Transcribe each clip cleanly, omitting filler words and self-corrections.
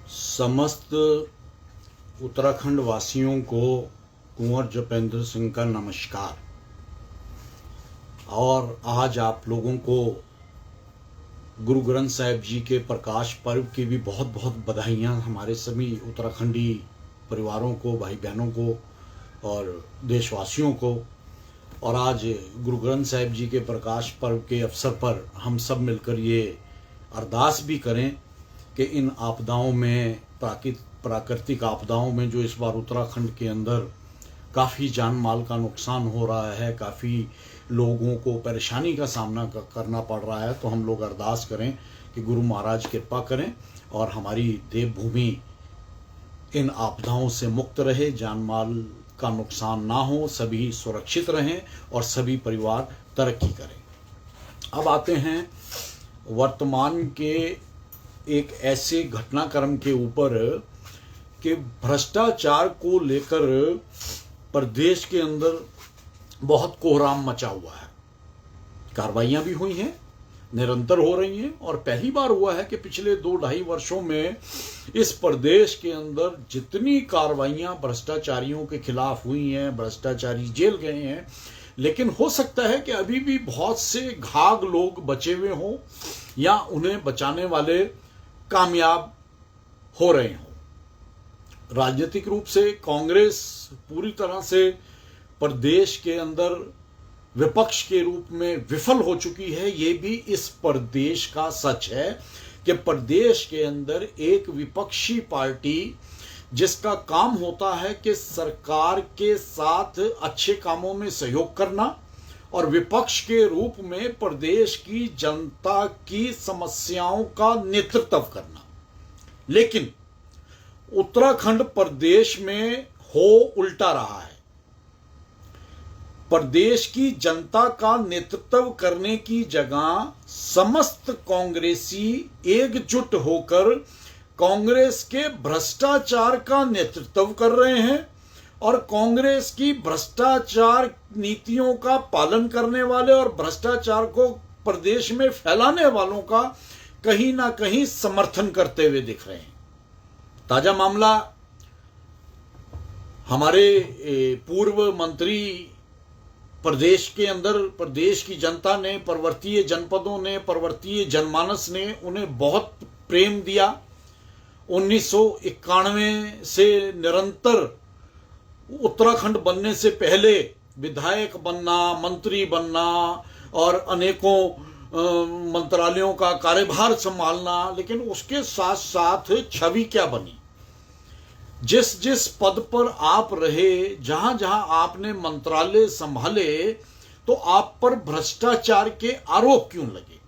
समस्त उत्तराखंड वासियों को कुंवर जपेंद्र सिंह का नमस्कार। और आज आप लोगों को गुरु ग्रंथ साहिब जी के प्रकाश पर्व की भी बहुत बहुत बधाइयाँ हमारे सभी उत्तराखंडी परिवारों को, भाई बहनों को और देशवासियों को। और आज गुरु ग्रंथ साहिब जी के प्रकाश पर्व के अवसर पर हम सब मिलकर ये अरदास भी करें कि इन आपदाओं में, प्राकृतिक आपदाओं में जो इस बार उत्तराखंड के अंदर काफ़ी जान माल का नुकसान हो रहा है, काफ़ी लोगों को परेशानी का सामना करना पड़ रहा है, तो हम लोग अरदास करें कि गुरु महाराज कृपा करें और हमारी देवभूमि इन आपदाओं से मुक्त रहे, जान माल का नुकसान ना हो, सभी सुरक्षित रहें और सभी परिवार तरक्की करें। अब आते हैं वर्तमान के एक ऐसे घटनाक्रम के ऊपर कि भ्रष्टाचार को लेकर प्रदेश के अंदर बहुत कोहराम मचा हुआ है। कार्रवाइयां भी हुई हैं, निरंतर हो रही हैं और पहली बार हुआ है कि पिछले 2-2.5 वर्षों में इस प्रदेश के अंदर जितनी कार्रवाइयां भ्रष्टाचारियों के खिलाफ हुई हैं, भ्रष्टाचारी जेल गए हैं, लेकिन हो सकता है कि अभी भी बहुत से घाघ लोग बचे हुए हों या उन्हें बचाने वाले कामयाब हो रहे हों। राजनीतिक रूप से कांग्रेस पूरी तरह से प्रदेश के अंदर विपक्ष के रूप में विफल हो चुकी है। ये भी इस प्रदेश का सच है कि प्रदेश के अंदर एक विपक्षी पार्टी जिसका काम होता है कि सरकार के साथ अच्छे कामों में सहयोग करना और विपक्ष के रूप में प्रदेश की जनता की समस्याओं का नेतृत्व करना, लेकिन उत्तराखंड प्रदेश में हो उल्टा रहा है। प्रदेश की जनता का नेतृत्व करने की जगह समस्त कांग्रेसी एकजुट होकर कांग्रेस के भ्रष्टाचार का नेतृत्व कर रहे हैं और कांग्रेस की भ्रष्टाचार नीतियों का पालन करने वाले और भ्रष्टाचार को प्रदेश में फैलाने वालों का कहीं ना कहीं समर्थन करते हुए दिख रहे हैं। ताजा मामला हमारे पूर्व मंत्री प्रदेश के अंदर प्रदेश की जनता ने, पर्वतीय जनपदों ने, पर्वतीय जनमानस ने उन्हें बहुत प्रेम दिया। 1991 से निरंतर उत्तराखंड बनने से पहले विधायक बनना, मंत्री बनना और अनेकों मंत्रालयों का कार्यभार संभालना, लेकिन उसके साथ साथ छवि क्या बनी? जिस जिस पद पर आप रहे, जहां जहां आपने मंत्रालय संभाले, तो आप पर भ्रष्टाचार के आरोप क्यों लगे?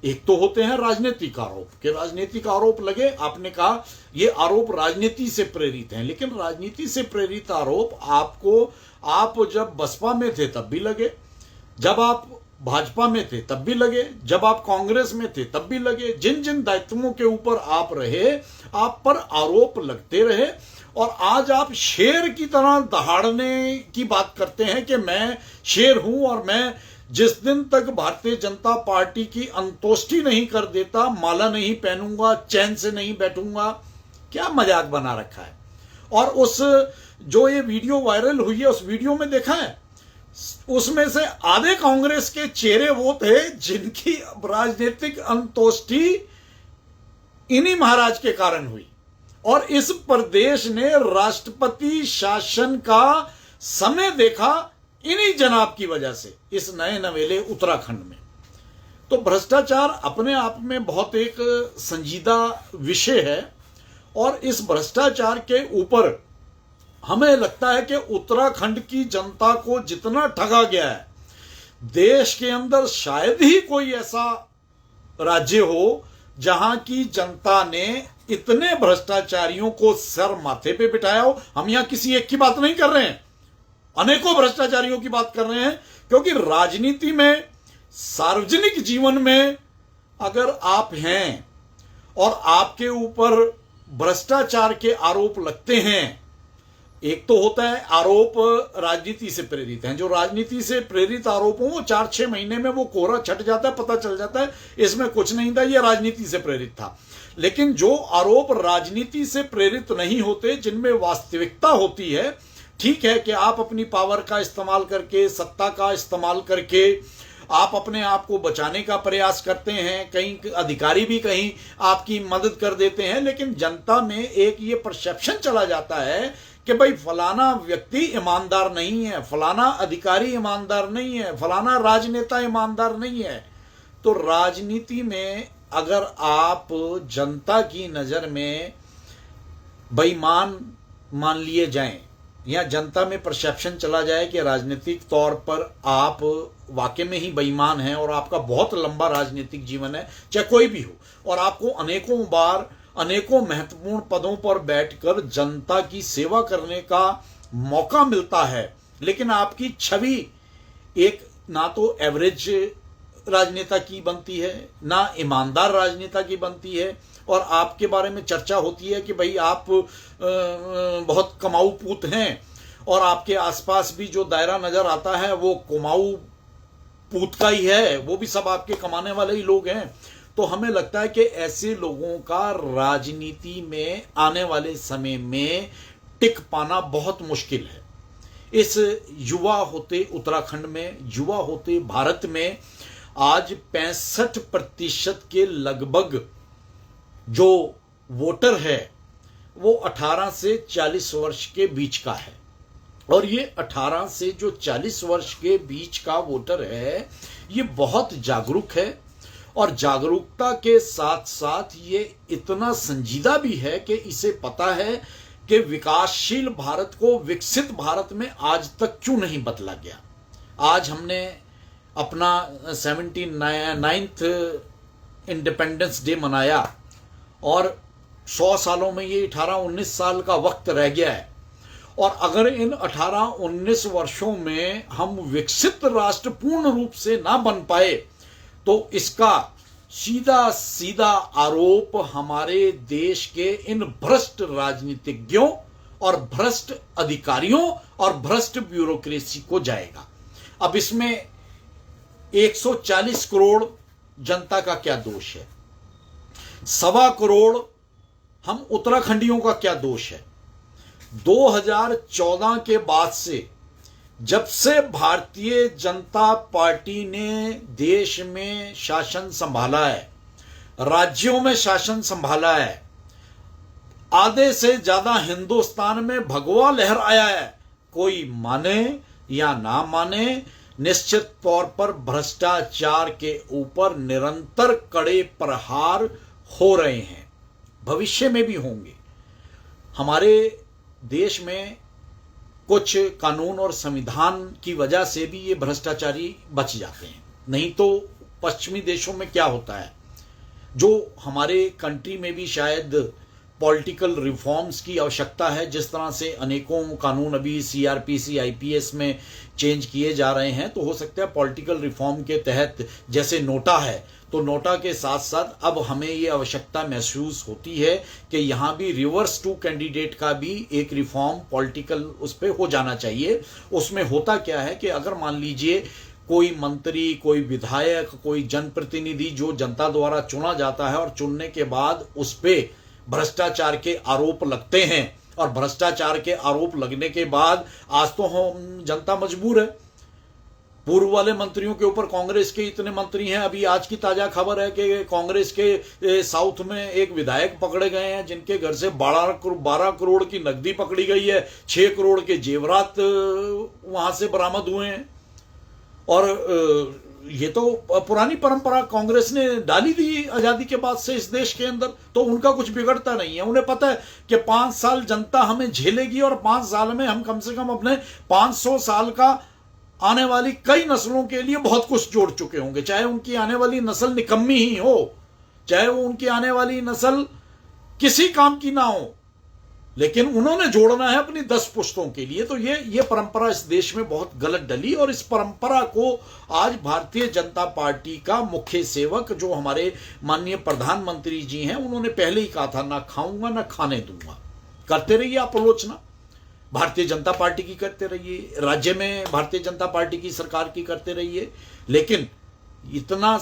एक तो होते हैं राजनीतिक आरोप कि राजनीतिक आरोप लगे, आपने कहा ये आरोप राजनीति से प्रेरित हैं, लेकिन राजनीति से प्रेरित आरोप आप जब बसपा में थे तब भी लगे, जब आप भाजपा में थे तब भी लगे, जब आप कांग्रेस में थे तब भी लगे। जिन जिन दायित्वों के ऊपर आप रहे, आप पर आरोप लगते रहे और आज आप शेर की तरह दहाड़ने की बात करते हैं कि मैं शेर हूं और मैं जिस दिन तक भारतीय जनता पार्टी की अंतोष्टि नहीं कर देता, माला नहीं पहनूंगा, चैन से नहीं बैठूंगा। क्या मजाक बना रखा है। और उस जो ये वीडियो वायरल हुई है, उस वीडियो में देखा है, उसमें से आधे कांग्रेस के चेहरे वो थे जिनकी राजनीतिक अंतोष्टि इन्हीं महाराज के कारण हुई और इस प्रदेश ने राष्ट्रपति शासन का समय देखा इन्हीं जनाब की वजह से, इस नए नवेले उत्तराखंड में। तो भ्रष्टाचार अपने आप में बहुत एक संजीदा विषय है और इस भ्रष्टाचार के ऊपर हमें लगता है कि उत्तराखंड की जनता को जितना ठगा गया है, देश के अंदर शायद ही कोई ऐसा राज्य हो जहां की जनता ने इतने भ्रष्टाचारियों को सर माथे पे बिठाया हो। हम यहां किसी एक की बात नहीं कर रहे हैं, अनेकों भ्रष्टाचारियों की बात कर रहे हैं, क्योंकि राजनीति में, सार्वजनिक जीवन में अगर आप हैं और आपके ऊपर भ्रष्टाचार के आरोप लगते हैं एक तो होता है आरोप राजनीति से प्रेरित हैं, जो राजनीति से प्रेरित आरोप हो वो 4-6 महीने में वो कोहरा छट जाता है, पता चल जाता है इसमें कुछ नहीं था, ये राजनीति से प्रेरित था। लेकिन जो आरोप राजनीति से प्रेरित नहीं होते, जिनमें वास्तविकता होती है, ठीक है कि आप अपनी पावर का इस्तेमाल करके, सत्ता का इस्तेमाल करके आप अपने आप को बचाने का प्रयास करते हैं, कहीं अधिकारी भी कहीं आपकी मदद कर देते हैं, लेकिन जनता में एक ये परसेप्शन चला जाता है कि भाई फलाना व्यक्ति ईमानदार नहीं है, फलाना अधिकारी ईमानदार नहीं है, फलाना राजनेता ईमानदार नहीं है। तो राजनीति में अगर आप जनता की नज़र में बेईमान मान लिए जाएं या जनता में परसेप्शन चला जाए कि राजनीतिक तौर पर आप वाकई में ही बेईमान हैं और आपका बहुत लंबा राजनीतिक जीवन है, चाहे कोई भी हो, और आपको अनेकों बार अनेकों महत्वपूर्ण पदों पर बैठकर जनता की सेवा करने का मौका मिलता है, लेकिन आपकी छवि एक ना तो एवरेज राजनेता की बनती है, ना ईमानदार राजनेता की बनती है, और आपके बारे में चर्चा होती है कि भाई आप बहुत कमाऊ पूत हैं, और आपके आसपास भी जो दायरा नजर आता है वो कमाऊ पूत का ही है, वो भी सब आपके कमाने वाले ही लोग हैं। तो हमें लगता है कि ऐसे लोगों का राजनीति में आने वाले समय में टिक पाना बहुत मुश्किल है। इस युवा होते उत्तराखंड में, युवा होते भारत में आज 65% के लगभग जो वोटर है वो 18 से 40 वर्ष के बीच का है, और ये 18 से जो 40 वर्ष के बीच का वोटर है ये बहुत जागरूक है, और जागरूकता के साथ साथ ये इतना संजीदा भी है कि इसे पता है कि विकासशील भारत को विकसित भारत में आज तक क्यों नहीं बदला गया। आज हमने अपना 79th इंडिपेंडेंस डे मनाया, और 100 सालों में ये 18-19 साल का वक्त रह गया है, और अगर इन 18-19 वर्षों में हम विकसित राष्ट्र पूर्ण रूप से ना बन पाए तो इसका सीधा सीधा आरोप हमारे देश के इन भ्रष्ट राजनीतिज्ञों और भ्रष्ट अधिकारियों और भ्रष्ट ब्यूरोक्रेसी को जाएगा। अब इसमें 140 करोड़ जनता का क्या दोष है, 1.25 करोड़ हम उत्तराखंडियों का क्या दोष है। 2014 के बाद से, जब से भारतीय जनता पार्टी ने देश में शासन संभाला है, राज्यों में शासन संभाला है, आधे से ज्यादा हिंदुस्तान में भगवा लहर आया है। कोई माने या ना माने, निश्चित तौर पर भ्रष्टाचार के ऊपर निरंतर कड़े प्रहार हो रहे हैं, भविष्य में भी होंगे। हमारे देश में कुछ कानून और संविधान की वजह से भी ये भ्रष्टाचारी बच जाते हैं, नहीं तो पश्चिमी देशों में क्या होता है, जो हमारे कंट्री में भी शायद पॉलिटिकल रिफॉर्म्स की आवश्यकता है। जिस तरह से अनेकों कानून अभी सीआरपीसी आईपीएस में चेंज किए जा रहे हैं, तो हो सकता है पॉलिटिकल रिफॉर्म के तहत, जैसे नोटा है, तो नोटा के साथ साथ अब हमें ये आवश्यकता महसूस होती है कि यहाँ भी रिवर्स टू कैंडिडेट का भी एक रिफॉर्म पॉलिटिकल उस पर हो जाना चाहिए। उसमें होता क्या है कि अगर मान लीजिए कोई मंत्री, कोई विधायक, कोई जनप्रतिनिधि जो जनता द्वारा चुना जाता है, और चुनने के बाद उस पर भ्रष्टाचार के आरोप लगते हैं, और भ्रष्टाचार के आरोप लगने के बाद आज तो हम जनता मजबूर है। पूर्व वाले मंत्रियों के ऊपर कांग्रेस के इतने मंत्री हैं। अभी आज की ताजा खबर है कि कांग्रेस के साउथ में एक विधायक पकड़े गए हैं जिनके घर से 12 करोड़ की नकदी पकड़ी गई है, 6 करोड़ के जेवरात वहां से बरामद हुए हैं। और ये तो पुरानी परंपरा कांग्रेस ने डाली थी आजादी के बाद से इस देश के अंदर, तो उनका कुछ बिगड़ता नहीं है। उन्हें पता है कि 5 साल जनता हमें झेलेगी, और 5 साल में हम कम से कम अपने 500 साल का आने वाली कई नस्लों के लिए बहुत कुछ जोड़ चुके होंगे। चाहे उनकी आने वाली नस्ल निकम्मी ही हो, चाहे वो उनकी आने वाली नस्ल किसी काम की ना हो, लेकिन उन्होंने जोड़ना है अपनी 10 पुश्तों के लिए। तो ये परंपरा इस देश में बहुत गलत डली, और इस परंपरा को आज भारतीय जनता पार्टी का मुख्य सेवक जो हमारे माननीय प्रधानमंत्री जी हैं, उन्होंने पहले ही कहा था, ना खाऊंगा ना खाने दूंगा। करते रहिए आप आलोचना, भारतीय जनता पार्टी की करते रहिए, राज्य में भारतीय जनता पार्टी की सरकार की करते रहिए, लेकिन इतना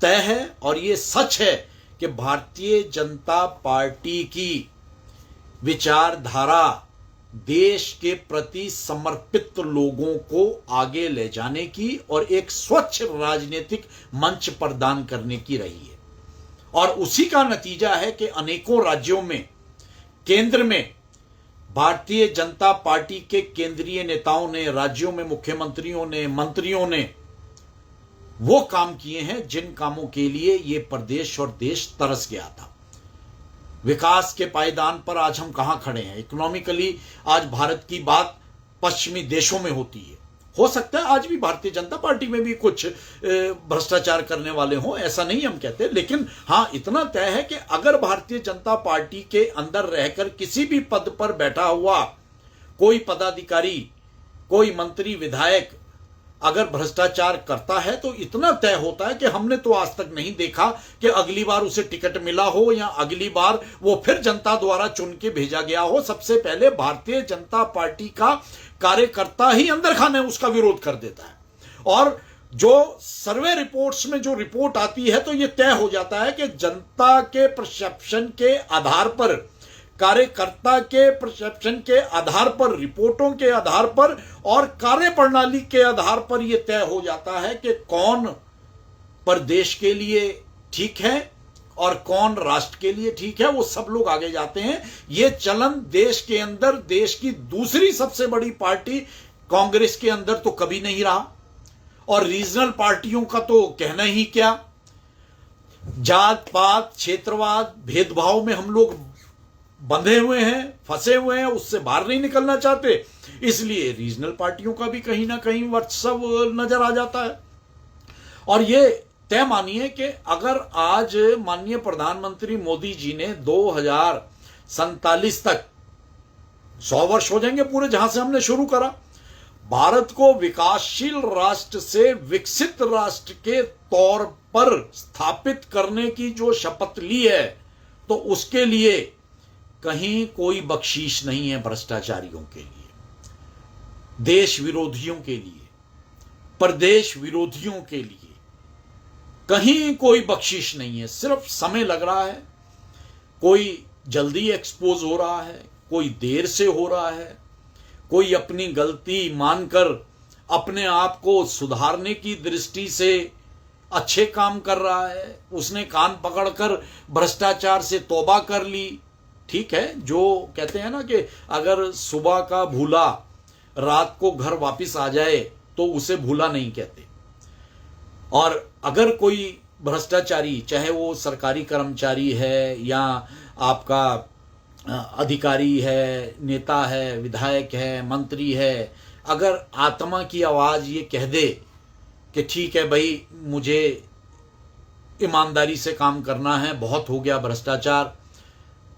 तय है और ये सच है कि भारतीय जनता पार्टी की विचारधारा देश के प्रति समर्पित लोगों को आगे ले जाने की और एक स्वच्छ राजनीतिक मंच प्रदान करने की रही है। और उसी का नतीजा है कि अनेकों राज्यों में, केंद्र में भारतीय जनता पार्टी के केंद्रीय नेताओं ने, राज्यों में मुख्यमंत्रियों ने, मंत्रियों ने वो काम किए हैं जिन कामों के लिए ये प्रदेश और देश तरस गया था। विकास के पायदान पर आज हम कहां खड़े हैं? इकोनॉमिकली आज भारत की बात पश्चिमी देशों में होती है। हो सकता है आज भी भारतीय जनता पार्टी में भी कुछ भ्रष्टाचार करने वाले हों, ऐसा नहीं हम कहते, लेकिन हां इतना तय है कि अगर भारतीय जनता पार्टी के अंदर रहकर किसी भी पद पर बैठा हुआ कोई पदाधिकारी, कोई मंत्री, विधायक अगर भ्रष्टाचार करता है तो इतना तय होता है कि हमने तो आज तक नहीं देखा कि अगली बार उसे टिकट मिला हो या अगली बार वो फिर जनता द्वारा चुन के भेजा गया हो। सबसे पहले भारतीय जनता पार्टी का कार्यकर्ता ही अंदर खाने उसका विरोध कर देता है। और जो सर्वे रिपोर्ट्स में जो रिपोर्ट आती है तो ये तय हो जाता है कि जनता के परसेप्शन के आधार पर, कार्यकर्ता के परसेप्शन के आधार पर, रिपोर्टों के आधार पर और कार्य प्रणाली के आधार पर यह तय हो जाता है कि कौन प्रदेश के लिए ठीक है और कौन राष्ट्र के लिए ठीक है। वो सब लोग आगे जाते हैं। ये चलन देश के अंदर, देश की दूसरी सबसे बड़ी पार्टी कांग्रेस के अंदर तो कभी नहीं रहा, और रीजनल पार्टियों का तो कहना ही क्या। जात पात, क्षेत्रवाद, भेदभाव में हम लोग बंधे हुए हैं, फंसे हुए हैं, उससे बाहर नहीं निकलना चाहते, इसलिए रीजनल पार्टियों का भी कहीं ना कहीं वर्चस्व नजर आ जाता है। और ये तय मानिए कि अगर आज माननीय प्रधानमंत्री मोदी जी ने 2047 तक 100 वर्ष हो जाएंगे पूरे जहां से हमने शुरू करा, भारत को विकासशील राष्ट्र से विकसित राष्ट्र के तौर पर स्थापित करने की जो शपथ ली है, तो उसके लिए कहीं कोई बख्शीश नहीं है भ्रष्टाचारियों के लिए, देश विरोधियों के लिए, प्रदेश विरोधियों के लिए कहीं कोई बख्शीश नहीं है। सिर्फ समय लग रहा है, कोई जल्दी एक्सपोज हो रहा है, कोई देर से हो रहा है, कोई अपनी गलती मानकर अपने आप को सुधारने की दृष्टि से अच्छे काम कर रहा है, उसने कान पकड़कर भ्रष्टाचार से तौबा कर ली। ठीक है, जो कहते हैं ना कि अगर सुबह का भूला रात को घर वापस आ जाए तो उसे भूला नहीं कहते। और अगर कोई भ्रष्टाचारी, चाहे वो सरकारी कर्मचारी है या आपका अधिकारी है, नेता है, विधायक है, मंत्री है, अगर आत्मा की आवाज ये कह दे कि ठीक है भाई, मुझे ईमानदारी से काम करना है, बहुत हो गया भ्रष्टाचार,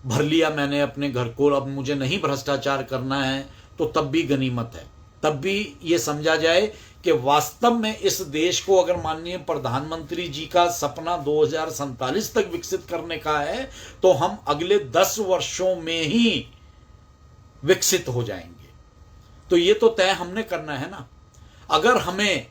भर लिया मैंने अपने घर को, अब मुझे नहीं भ्रष्टाचार करना है, तो तब भी गनीमत है। तब भी ये समझा जाए कि वास्तव में इस देश को अगर माननीय प्रधानमंत्री जी का सपना 2047 तक विकसित करने का है तो हम अगले 10 वर्षों में ही विकसित हो जाएंगे। तो ये तो तय हमने करना है ना। अगर हमें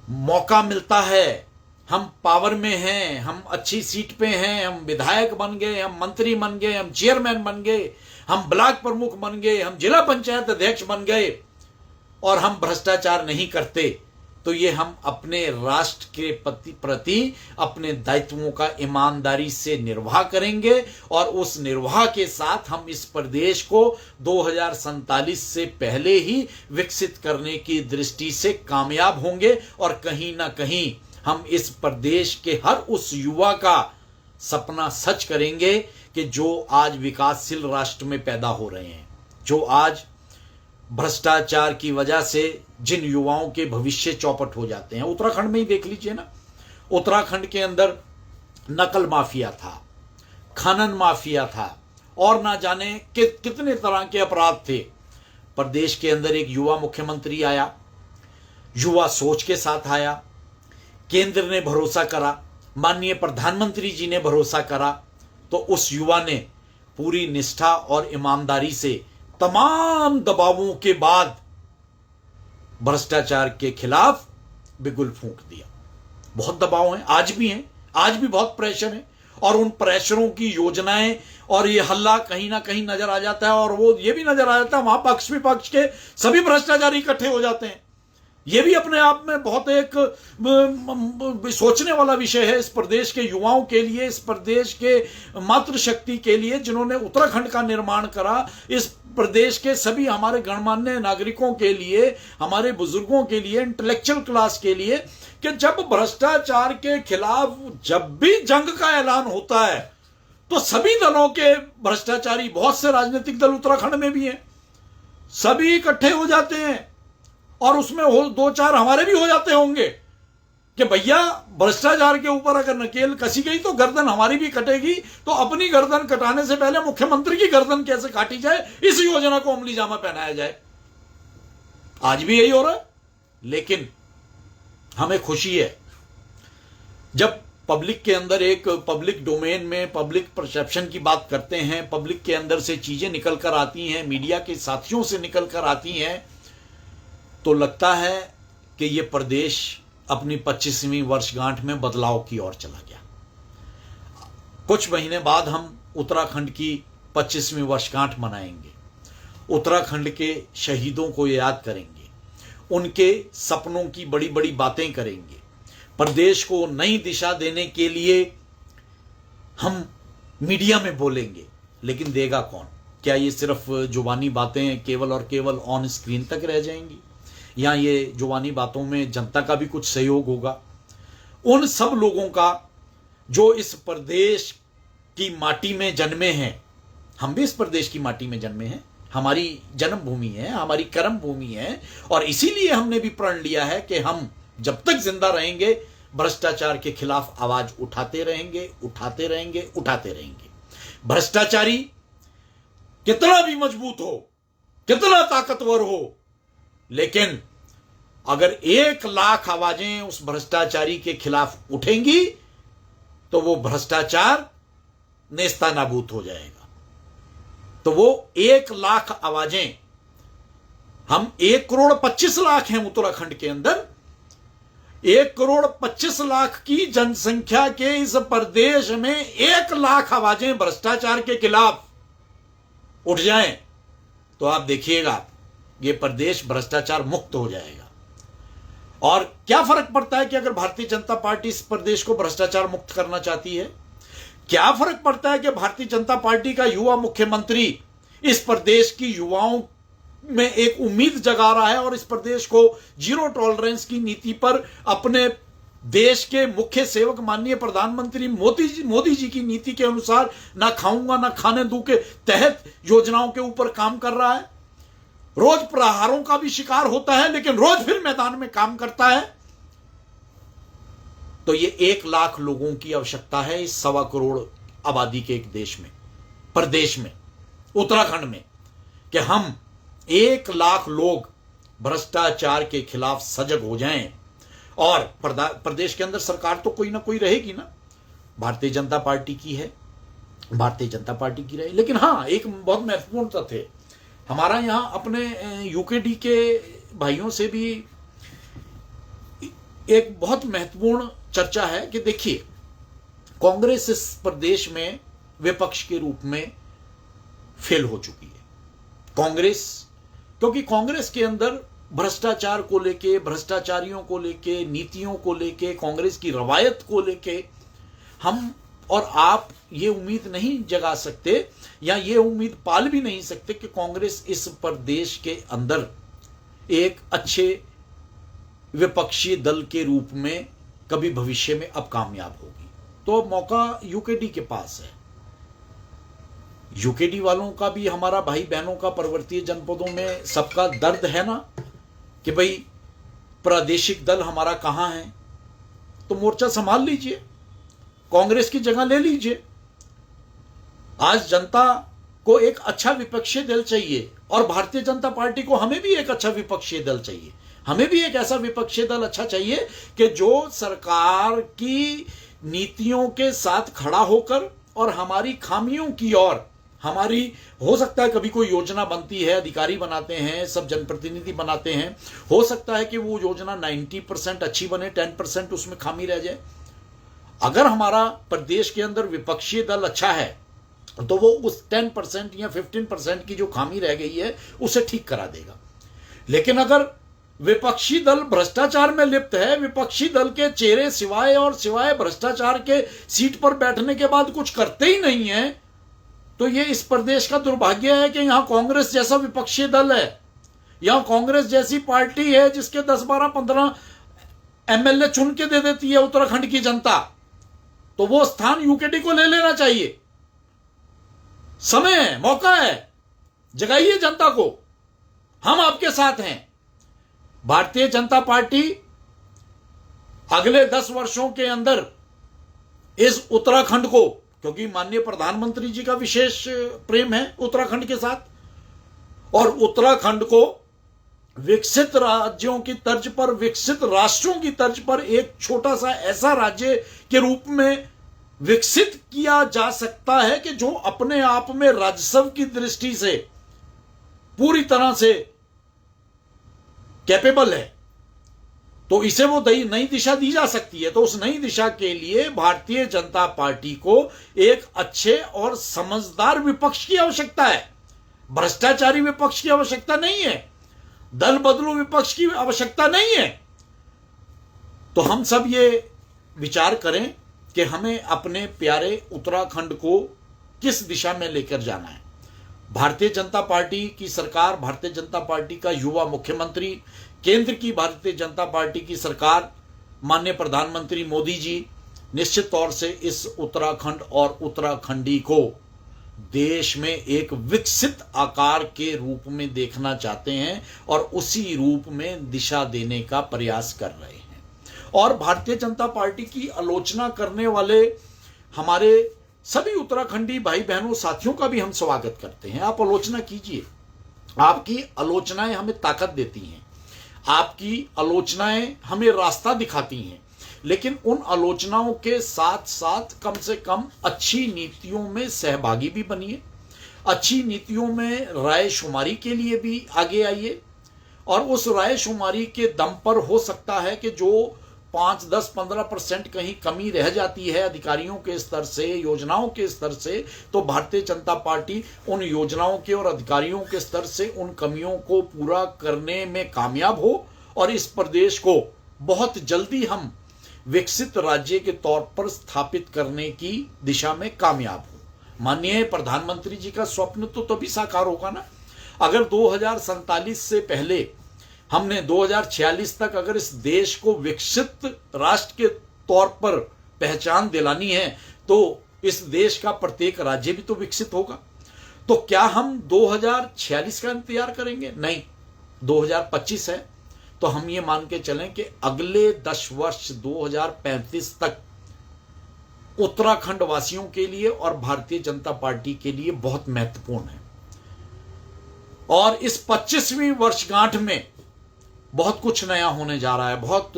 मौका मिलता है, हम पावर में हैं, हम अच्छी सीट पे हैं, हम विधायक बन गए, हम मंत्री बन गए, हम चेयरमैन बन गए, हम ब्लॉक प्रमुख बन गए, हम जिला पंचायत अध्यक्ष बन गए और हम भ्रष्टाचार नहीं करते, तो ये हम अपने राष्ट्र के प्रति अपने दायित्वों का ईमानदारी से निर्वाह करेंगे और उस निर्वाह के साथ हम इस प्रदेश को 2047 से पहले ही विकसित करने की दृष्टि से कामयाब होंगे। और कहीं ना कहीं हम इस प्रदेश के हर उस युवा का सपना सच करेंगे कि जो आज विकासशील राष्ट्र में पैदा हो रहे हैं, जो आज भ्रष्टाचार की वजह से जिन युवाओं के भविष्य चौपट हो जाते हैं। उत्तराखंड में ही देख लीजिए ना, उत्तराखंड के अंदर नकल माफिया था, खनन माफिया था और ना जाने कितने तरह के अपराध थे। प्रदेश के अंदर एक युवा मुख्यमंत्री आया, युवा सोच के साथ आया, केंद्र ने भरोसा करा, माननीय प्रधानमंत्री जी ने भरोसा करा, तो उस युवा ने पूरी निष्ठा और ईमानदारी से तमाम दबावों के बाद भ्रष्टाचार के खिलाफ बिगुल फूंक दिया। बहुत दबाव है, आज भी हैं, आज भी बहुत प्रेशर है, और उन प्रेशरों की योजनाएं और ये हल्ला कहीं ना कहीं नजर आ जाता है, और वो ये भी नजर आ जाता है वहां पक्ष विपक्ष के सभी भ्रष्टाचारी इकट्ठे हो जाते हैं। ये भी अपने आप में बहुत एक सोचने वाला विषय है इस प्रदेश के युवाओं के लिए, इस प्रदेश के मातृशक्ति के लिए जिन्होंने उत्तराखंड का निर्माण करा, इस प्रदेश के सभी हमारे गणमान्य नागरिकों के लिए, हमारे बुजुर्गों के लिए, इंटेलेक्चुअल क्लास के लिए, कि जब भ्रष्टाचार के खिलाफ जब भी जंग का ऐलान होता है तो सभी दलों के भ्रष्टाचारी, बहुत से राजनीतिक दल उत्तराखंड में भी हैं, सभी इकट्ठे हो जाते हैं, और उसमें दो चार हमारे भी हो जाते होंगे कि भैया भ्रष्टाचार के ऊपर अगर नकेल कसी गई तो गर्दन हमारी भी कटेगी, तो अपनी गर्दन कटाने से पहले मुख्यमंत्री की गर्दन कैसे काटी जाए, इस योजना को अमली जामा पहनाया जाए। आज भी यही हो रहा है। लेकिन हमें खुशी है जब पब्लिक के अंदर, एक पब्लिक डोमेन में पब्लिक परसेप्शन की बात करते हैं, पब्लिक के अंदर से चीजें निकल कर आती हैं, मीडिया के साथियों से निकल कर आती हैं, तो लगता है कि यह प्रदेश अपनी 25वीं वर्षगांठ में बदलाव की ओर चला गया। कुछ महीने बाद हम उत्तराखंड की 25वीं वर्षगांठ मनाएंगे, उत्तराखंड के शहीदों को याद करेंगे, उनके सपनों की बड़ी बड़ी बातें करेंगे, प्रदेश को नई दिशा देने के लिए हम मीडिया में बोलेंगे। लेकिन देगा कौन? क्या ये सिर्फ जुबानी बातें केवल और केवल ऑन स्क्रीन तक रह जाएंगी, या ये जुबानी बातों में जनता का भी कुछ सहयोग होगा? उन सब लोगों का जो इस प्रदेश की माटी में जन्मे हैं, हम भी इस प्रदेश की माटी में जन्मे हैं, हमारी जन्मभूमि है, हमारी कर्म भूमि है, और इसीलिए हमने भी प्रण लिया है कि हम जब तक जिंदा रहेंगे भ्रष्टाचार के खिलाफ आवाज उठाते रहेंगे, उठाते रहेंगे, उठाते रहेंगे। भ्रष्टाचारी कितना भी मजबूत हो, कितना ताकतवर हो, लेकिन अगर 1 लाख आवाजें उस भ्रष्टाचारी के खिलाफ उठेंगी तो वो भ्रष्टाचार नेस्तानाबूद हो जाएगा। तो वो 1 लाख आवाजें, हम 1,25,00,000 हैं उत्तराखंड के अंदर, 1,25,00,000 की जनसंख्या के इस प्रदेश में 1 लाख आवाजें भ्रष्टाचार के खिलाफ उठ जाएं तो आप देखिएगा ये प्रदेश भ्रष्टाचार मुक्त हो जाएगा। और क्या फर्क पड़ता है कि अगर भारतीय जनता पार्टी इस प्रदेश को भ्रष्टाचार मुक्त करना चाहती है? क्या फर्क पड़ता है कि भारतीय जनता पार्टी का युवा मुख्यमंत्री इस प्रदेश की युवाओं में एक उम्मीद जगा रहा है और इस प्रदेश को जीरो टॉलरेंस की नीति पर अपने देश के मुख्य सेवक माननीय प्रधानमंत्री मोदी जी की नीति के अनुसार ना खाऊंगा ना खाने दूं के तहत योजनाओं के ऊपर काम कर रहा है? रोज प्रहारों का भी शिकार होता है लेकिन रोज फिर मैदान में काम करता है। तो ये 1 लाख लोगों की आवश्यकता है इस 1.25 करोड़ आबादी के एक देश में, प्रदेश में, उत्तराखंड में, कि हम 1 लाख लोग भ्रष्टाचार के खिलाफ सजग हो जाएं। और प्रदेश के अंदर सरकार तो कोई ना कोई रहेगी ना, भारतीय जनता पार्टी की है, भारतीय जनता पार्टी की रहे। लेकिन हां, एक बहुत महत्वपूर्ण तथ्य है, हमारा यहां अपने यूकेडी के भाइयों से भी एक बहुत महत्वपूर्ण चर्चा है कि देखिए, कांग्रेस इस प्रदेश में विपक्ष के रूप में फेल हो चुकी है। कांग्रेस, क्योंकि कांग्रेस के अंदर भ्रष्टाचार को लेके, भ्रष्टाचारियों को लेके, नीतियों को लेके, कांग्रेस की रवायत को लेके हम और आप ये उम्मीद नहीं जगा सकते या ये उम्मीद पाल भी नहीं सकते कि कांग्रेस इस प्रदेश के अंदर एक अच्छे विपक्षी दल के रूप में कभी भविष्य में अब कामयाब होगी। तो अब मौका यूकेडी के पास है। यूकेडी वालों का भी, हमारा भाई बहनों का पर्वतीय जनपदों में सबका दर्द है ना कि भाई प्रादेशिक दल हमारा कहां है, तो मोर्चा संभाल लीजिए, कांग्रेस की जगह ले लीजिए। आज जनता को एक अच्छा विपक्षी दल चाहिए और भारतीय जनता पार्टी को, हमें भी एक अच्छा विपक्षी दल चाहिए। हमें भी एक ऐसा विपक्षी दल अच्छा चाहिए कि जो सरकार की नीतियों के साथ खड़ा होकर और हमारी खामियों की ओर हमारी हो सकता है कभी कोई योजना बनती है, अधिकारी बनाते हैं, सब जनप्रतिनिधि बनाते हैं, हो सकता है कि वो योजना 90% अच्छी बने, 10% उसमें खामी रह जाए। अगर हमारा प्रदेश के अंदर विपक्षी दल अच्छा है तो वो उस 10% या 15% की जो खामी रह गई है उसे ठीक करा देगा। लेकिन अगर विपक्षी दल भ्रष्टाचार में लिप्त है, विपक्षी दल के चेहरे सिवाय भ्रष्टाचार के सीट पर बैठने के बाद कुछ करते ही नहीं है, तो ये इस प्रदेश का दुर्भाग्य है कि यहां कांग्रेस जैसा विपक्षी दल है, यहां कांग्रेस जैसी पार्टी है जिसके 10, 12, 15 एमएलए चुन के दे देती है उत्तराखंड की जनता। तो वो स्थान यूकेडी को ले लेना चाहिए। समय है, मौका है, जगाइए जनता को, हम आपके साथ हैं। भारतीय जनता पार्टी अगले 10 वर्षों के अंदर इस उत्तराखंड को, क्योंकि माननीय प्रधानमंत्री जी का विशेष प्रेम है उत्तराखंड के साथ, और उत्तराखंड को विकसित राज्यों की तर्ज पर, विकसित राष्ट्रों की तर्ज पर एक छोटा सा ऐसा राज्य के रूप में विकसित किया जा सकता है कि जो अपने आप में राजस्व की दृष्टि से पूरी तरह से कैपेबल है। तो इसे वो नई दिशा दी जा सकती है। तो उस नई दिशा के लिए भारतीय जनता पार्टी को एक अच्छे और समझदार विपक्ष की आवश्यकता है, भ्रष्टाचारी विपक्ष की आवश्यकता नहीं है, दल बदलू विपक्ष की आवश्यकता नहीं है। तो हम सब ये विचार करें कि हमें अपने प्यारे उत्तराखंड को किस दिशा में लेकर जाना है। भारतीय जनता पार्टी की सरकार, भारतीय जनता पार्टी का युवा मुख्यमंत्री, केंद्र की भारतीय जनता पार्टी की सरकार, माननीय प्रधानमंत्री मोदी जी निश्चित तौर से इस उत्तराखंड और उत्तराखंडी को देश में एक विकसित आकार के रूप में देखना चाहते हैं और उसी रूप में दिशा देने का प्रयास कर रहे हैं। और भारतीय जनता पार्टी की आलोचना करने वाले हमारे सभी उत्तराखंडी भाई बहनों साथियों का भी हम स्वागत करते हैं। आप आलोचना कीजिए, आपकी आलोचनाएं हमें ताकत देती हैं, आपकी आलोचनाएं हमें रास्ता दिखाती हैं। लेकिन उन आलोचनाओं के साथ साथ कम से कम अच्छी नीतियों में सहभागी भी बनिए, अच्छी नीतियों में राय शुमारी के लिए भी आगे आइए, और उस राय शुमारी के दम पर हो सकता है कि जो 5, 10, 15% कहीं कमी रह जाती है अधिकारियों के स्तर से, योजनाओं के स्तर से, तो भारतीय जनता पार्टी उन योजनाओं के और अधिकारियों के स्तर से उन कमियों को पूरा करने में कामयाब हो और इस प्रदेश को बहुत जल्दी हम विकसित राज्य के तौर पर स्थापित करने की दिशा में कामयाब हो। माननीय प्रधानमंत्री जी का स्वप्न तो तभी साकार होगा ना, अगर 2047 से पहले हमने 2046 तक अगर इस देश को विकसित राष्ट्र के तौर पर पहचान दिलानी है तो इस देश का प्रत्येक राज्य भी तो विकसित होगा। तो क्या हम 2046 का इंतजार करेंगे? नहीं, 2025 है। तो हम ये मान के चलें कि अगले 10 वर्ष 2035 तक उत्तराखंड वासियों के लिए और भारतीय जनता पार्टी के लिए बहुत महत्वपूर्ण है। और इस 25वीं वर्षगांठ में बहुत कुछ नया होने जा रहा है, बहुत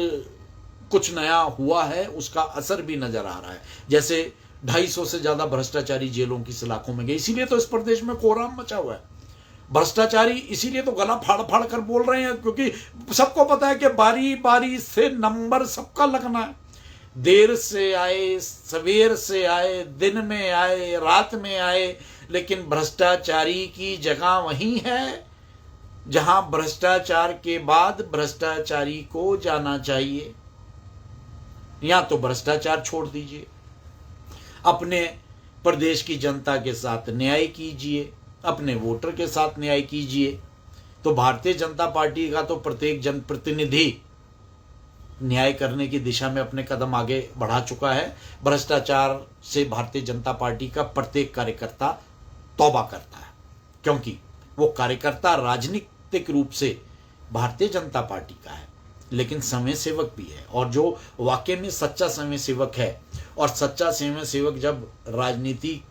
कुछ नया हुआ है, उसका असर भी नजर आ रहा है। जैसे 250 से ज्यादा भ्रष्टाचारी जेलों की सलाखों में गए, इसीलिए तो इस प्रदेश में कोहराम मचा हुआ है। भ्रष्टाचारी इसीलिए तो गला फाड़ फाड़ कर बोल रहे हैं, क्योंकि सबको पता है कि बारी बारी से नंबर सबका लगना है। देर से आए, सवेर से आए, दिन में आए, रात में आए, लेकिन भ्रष्टाचारी की जगह वही है जहां भ्रष्टाचार के बाद भ्रष्टाचारी को जाना चाहिए। या तो भ्रष्टाचार छोड़ दीजिए, अपने प्रदेश की जनता के साथ न्याय कीजिए, अपने वोटर के साथ न्याय कीजिए। तो भारतीय जनता पार्टी का तो प्रत्येक जनप्रतिनिधि न्याय करने की दिशा में अपने कदम आगे बढ़ा चुका है। भ्रष्टाचार से भारतीय जनता पार्टी का प्रत्येक कार्यकर्ता तौबा करता है, क्योंकि वो कार्यकर्ता राजनीतिक रूप से भारतीय जनता पार्टी का है, लेकिन समय सेवक भी है। और जो वाकई में सच्चा समय सेवक है, और सच्चा समय सेवक जब राजनीति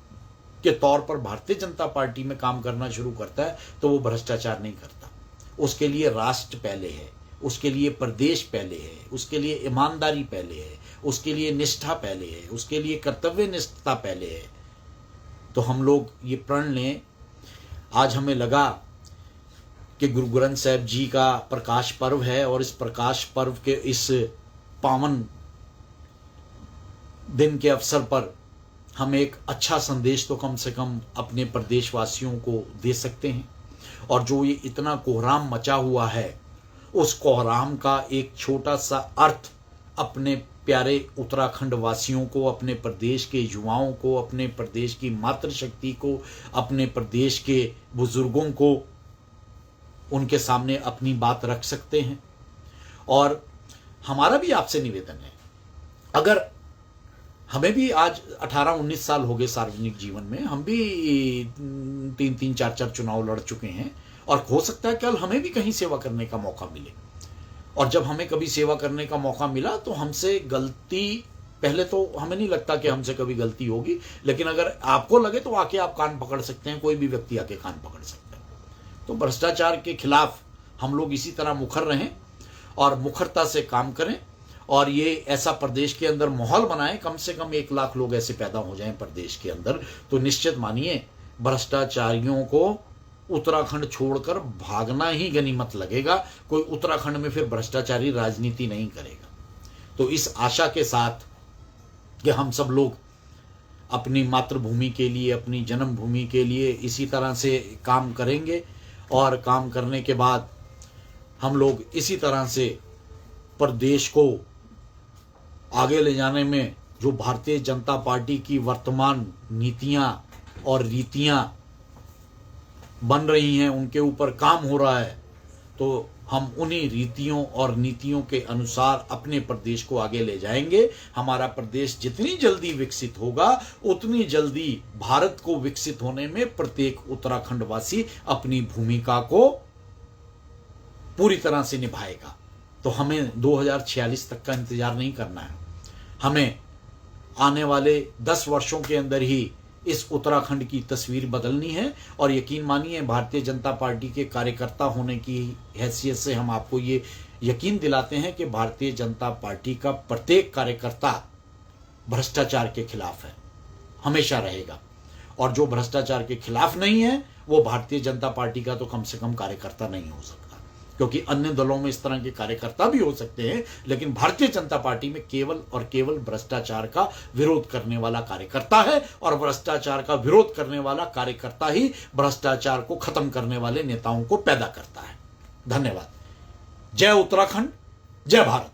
के तौर पर भारतीय जनता पार्टी में काम करना शुरू करता है तो वो भ्रष्टाचार नहीं करता। उसके लिए राष्ट्र पहले है, उसके लिए प्रदेश पहले है, उसके लिए ईमानदारी पहले है, उसके लिए निष्ठा पहले है, उसके लिए कर्तव्य निष्ठता पहले है। तो हम लोग ये प्रण लें। आज हमें लगा कि गुरु ग्रंथ साहिब जी का प्रकाश पर्व है और इस प्रकाश पर्व के इस पावन दिन के अवसर पर हम एक अच्छा संदेश तो कम से कम अपने प्रदेशवासियों को दे सकते हैं। और जो ये इतना कोहराम मचा हुआ है, उस कोहराम का एक छोटा सा अर्थ अपने प्यारे उत्तराखंड वासियों को, अपने प्रदेश के युवाओं को, अपने प्रदेश की मातृशक्ति को, अपने प्रदेश के बुजुर्गों को, उनके सामने अपनी बात रख सकते हैं। और हमारा भी आपसे निवेदन है, अगर हमें भी आज 18-19 साल हो गए सार्वजनिक जीवन में, हम भी 3-3, 4-4 चुनाव लड़ चुके हैं और हो सकता है कल हमें भी कहीं सेवा करने का मौका मिले। और जब हमें कभी सेवा करने का मौका मिला तो हमसे गलती, पहले तो हमें नहीं लगता कि हमसे कभी गलती होगी, लेकिन अगर आपको लगे तो आके आप कान पकड़ सकते हैं, कोई भी व्यक्ति आके कान पकड़ सकता है। तो भ्रष्टाचार के खिलाफ हम लोग इसी तरह मुखर रहें और मुखरता से काम करें और ये ऐसा प्रदेश के अंदर माहौल बनाएं, कम से कम 1 लाख लोग ऐसे पैदा हो जाएं प्रदेश के अंदर, तो निश्चित मानिए भ्रष्टाचारियों को उत्तराखंड छोड़कर भागना ही गनीमत लगेगा। कोई उत्तराखंड में फिर भ्रष्टाचारी राजनीति नहीं करेगा। तो इस आशा के साथ कि हम सब लोग अपनी मातृभूमि के लिए, अपनी जन्मभूमि के लिए इसी तरह से काम करेंगे और काम करने के बाद हम लोग इसी तरह से प्रदेश को आगे ले जाने में जो भारतीय जनता पार्टी की वर्तमान नीतियां और रीतियां बन रही हैं, उनके ऊपर काम हो रहा है, तो हम उन्हीं रीतियों और नीतियों के अनुसार अपने प्रदेश को आगे ले जाएंगे। हमारा प्रदेश जितनी जल्दी विकसित होगा, उतनी जल्दी भारत को विकसित होने में प्रत्येक उत्तराखंडवासी अपनी भूमिका को पूरी तरह से निभाएगा। तो हमें 2046 तक का इंतजार नहीं करना है, हमें आने वाले 10 वर्षों के अंदर ही इस उत्तराखंड की तस्वीर बदलनी है। और यकीन मानिए, भारतीय जनता पार्टी के कार्यकर्ता होने की हैसियत से हम आपको ये यकीन दिलाते हैं कि भारतीय जनता पार्टी का प्रत्येक कार्यकर्ता भ्रष्टाचार के खिलाफ है, हमेशा रहेगा। और जो भ्रष्टाचार के खिलाफ नहीं है वो भारतीय जनता पार्टी का तो कम से कम कार्यकर्ता नहीं हो सकता, क्योंकि अन्य दलों में इस तरह के कार्यकर्ता भी हो सकते हैं, लेकिन भारतीय जनता पार्टी में केवल और केवल भ्रष्टाचार का विरोध करने वाला कार्यकर्ता है। और भ्रष्टाचार का विरोध करने वाला कार्यकर्ता ही भ्रष्टाचार को खत्म करने वाले नेताओं को पैदा करता है। धन्यवाद। जय उत्तराखंड, जय भारत।